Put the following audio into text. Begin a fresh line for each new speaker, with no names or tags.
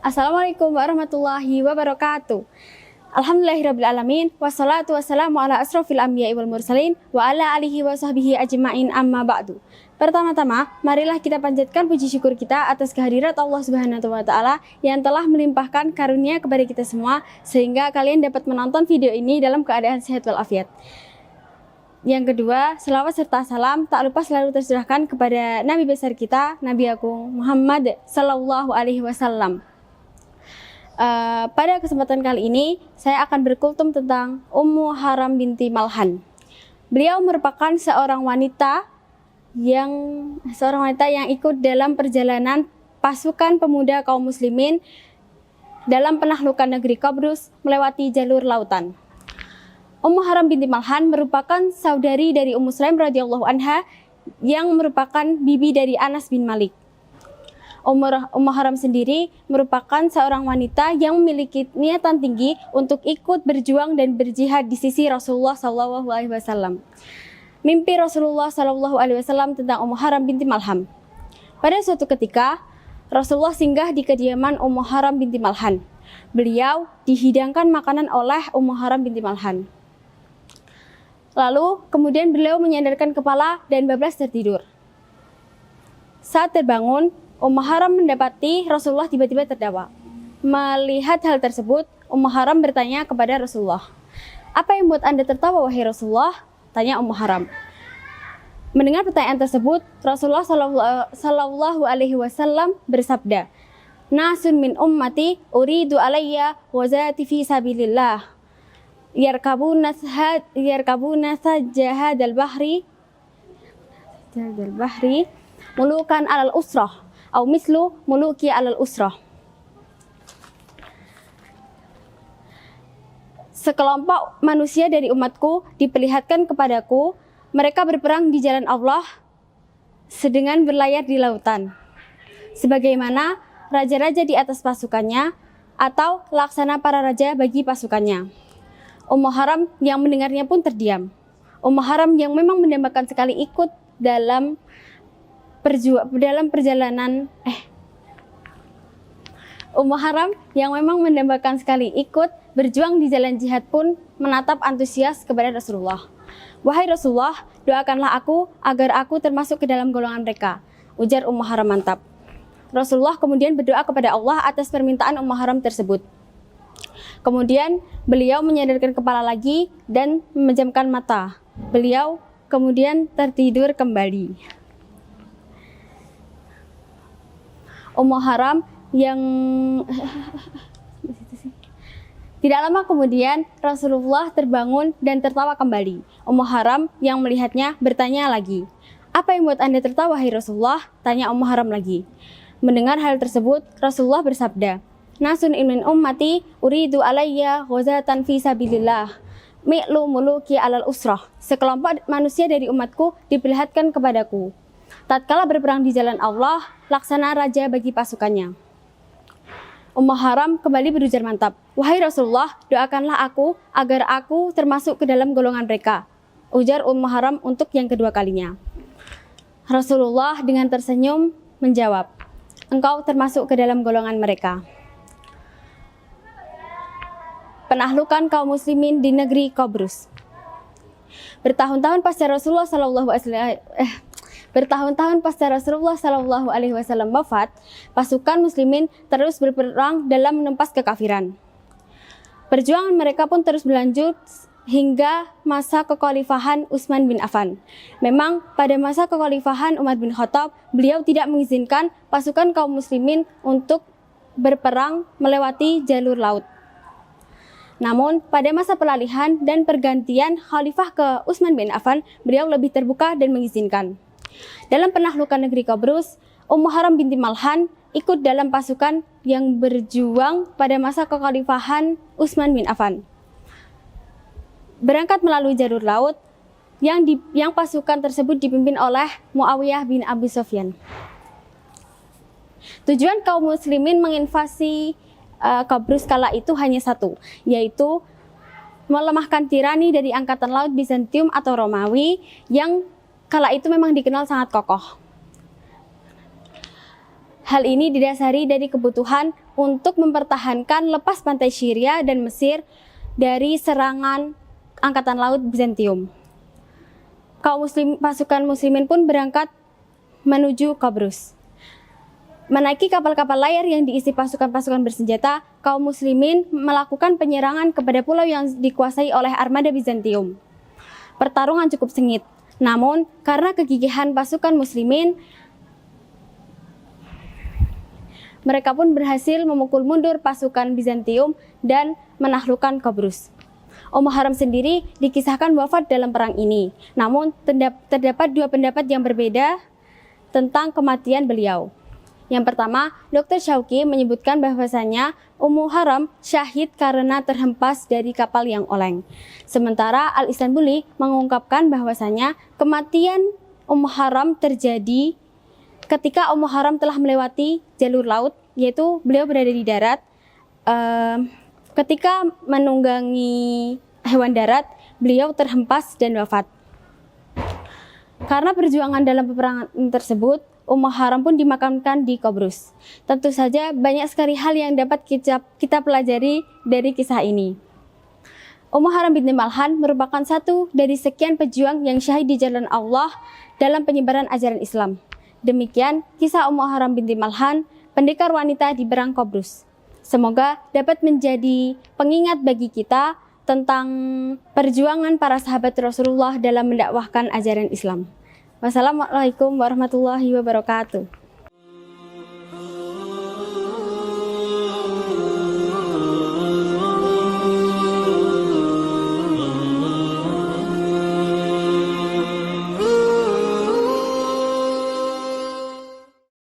Assalamualaikum warahmatullahi wabarakatuh. Alhamdulillahirrabbilalamin. Wassalatu wassalamu ala asrofil anbiya'i wal mursalin wa ala alihi wa sahbihi ajma'in amma ba'du. Pertama-tama, marilah kita panjatkan puji syukur kita atas kehadirat Allah Subhanahu wa taala yang telah melimpahkan karunia kepada kita semua sehingga kalian dapat menonton video ini dalam keadaan sehat walafiat. Yang kedua, selawat serta salam tak lupa selalu tercurahkan kepada Nabi besar kita, Nabi Agung Muhammad sallallahu alaihi wasallam. Pada kesempatan kali ini saya akan berkultum tentang Ummu Haram binti Malhan. Beliau merupakan seorang wanita yang ikut dalam perjalanan pasukan pemuda kaum muslimin dalam penaklukan negeri Qabrus melewati jalur lautan. Ummu Haram binti Malhan merupakan saudari dari Ummu Sulaim radhiyallahu anha yang merupakan bibi dari Anas bin Malik. Ummu Haram sendiri merupakan seorang wanita yang memiliki niatan tinggi untuk ikut berjuang dan berjihad di sisi Rasulullah SAW. Mimpi Rasulullah SAW tentang Ummu Haram binti Malhan. Pada suatu ketika, Rasulullah singgah di kediaman Ummu Haram binti Malhan. Beliau dihidangkan makanan oleh Ummu Haram binti Malhan. Lalu kemudian beliau menyandarkan kepala dan bablas tertidur. Saat terbangun, Ummu Haram mendapati Rasulullah tiba-tiba terdawa. Melihat hal tersebut, Ummu Haram bertanya kepada Rasulullah, "Apa yang membuat Anda tertawa, wahai Rasulullah?" Tanya Ummu Haram. Mendengar pertanyaan tersebut, Rasulullah sallallahu alaihi wasallam bersabda, "Nasun min ummati uridu alayya wazati fi sabilillah. Yarkabuna sajahadal bahri mulukan alal usrah au mislu muluki alal usrah." Sekelompok manusia dari umatku diperlihatkan kepadaku, mereka berperang di jalan Allah sedengan berlayar di lautan, sebagaimana raja-raja di atas pasukannya atau laksana para raja bagi pasukannya. Ummu Haram yang mendengarnya pun terdiam. Ummu Haram yang memang mendambakan sekali ikut dalam perjalanan Ummu Haram yang memang mendambakan sekali ikut berjuang di jalan jihad pun menatap antusias kepada Rasulullah. "Wahai Rasulullah, doakanlah aku agar aku termasuk ke dalam golongan mereka," ujar Ummu Haram mantap. Rasulullah kemudian berdoa kepada Allah atas permintaan Ummu Haram tersebut. Kemudian beliau menyandarkan kepala lagi dan memejamkan mata. Beliau kemudian tertidur kembali. Ummu Haram yang tidak lama kemudian Rasulullah terbangun dan tertawa kembali. Ummu Haram yang melihatnya bertanya lagi, "Apa yang membuat Anda tertawa, wahai Rasulullah?" Tanya Ummu Haram lagi. Mendengar hal tersebut, Rasulullah bersabda, "Nasun min ummati uridu alayya ghazatan fi sabilillah. Mi'lu muluki alal usrah." Sekelompok manusia dari umatku diperlihatkan kepadaku. Tatkala berperang di jalan Allah, laksana raja bagi pasukannya. Ummu Haram kembali berujar mantap, "Wahai Rasulullah, doakanlah aku agar aku termasuk ke dalam golongan mereka," ujar Ummu Haram untuk yang kedua kalinya. Rasulullah dengan tersenyum menjawab, "Engkau termasuk ke dalam golongan mereka." Penaklukan kaum muslimin di negeri Qabrus. Bertahun-tahun pasca Rasulullah Sallallahu Alaihi Wasallam wafat, pasukan muslimin terus berperang dalam menumpas kekafiran. Perjuangan mereka pun terus berlanjut hingga masa kekhalifahan Utsman bin Affan. Memang pada masa kekhalifahan Umar bin Khattab, beliau tidak mengizinkan pasukan kaum muslimin untuk berperang melewati jalur laut. Namun pada masa peralihan dan pergantian khalifah ke Utsman bin Affan, beliau lebih terbuka dan mengizinkan. Dalam penaklukan negeri Qabrus, Ummu Haram binti Malhan ikut dalam pasukan yang berjuang pada masa kekhalifahan Utsman bin Affan. Berangkat melalui jalur laut yang pasukan tersebut dipimpin oleh Muawiyah bin Abi Sufyan. Tujuan kaum muslimin menginvasi Qabrus kala itu hanya satu, yaitu melemahkan tirani dari Angkatan Laut Bizantium atau Romawi yang kala itu memang dikenal sangat kokoh. Hal ini didasari dari kebutuhan untuk mempertahankan lepas pantai Syria dan Mesir dari serangan Angkatan Laut Bizantium. Pasukan muslimin pun berangkat menuju Qabrus. Menaiki kapal-kapal layar yang diisi pasukan-pasukan bersenjata, kaum muslimin melakukan penyerangan kepada pulau yang dikuasai oleh armada Bizantium. Pertarungan cukup sengit, namun karena kegigihan pasukan muslimin, mereka pun berhasil memukul mundur pasukan Bizantium dan menaklukkan Qabrus. Ummu Haram sendiri dikisahkan wafat dalam perang ini, namun terdapat dua pendapat yang berbeda tentang kematian beliau. Yang pertama, Dr. Syauqi menyebutkan bahwasanya Ummu Haram syahid karena terhempas dari kapal yang oleng. Sementara Al-Istanbuli mengungkapkan bahwasanya kematian Ummu Haram terjadi ketika Ummu Haram telah melewati jalur laut, yaitu beliau berada di darat. Ketika menunggangi hewan darat, beliau terhempas dan wafat. Karena perjuangan dalam peperangan tersebut, Ummu Haram pun dimakamkan di Qabrus. Tentu saja banyak sekali hal yang dapat kita pelajari dari kisah ini. Ummu Haram binti Malhan merupakan satu dari sekian pejuang yang syahid di jalan Allah dalam penyebaran ajaran Islam. Demikian kisah Ummu Haram binti Malhan, pendekar wanita di Berang Qabrus. Semoga dapat menjadi pengingat bagi kita tentang perjuangan para sahabat Rasulullah dalam mendakwahkan ajaran Islam. Wassalamualaikum warahmatullahi wabarakatuh.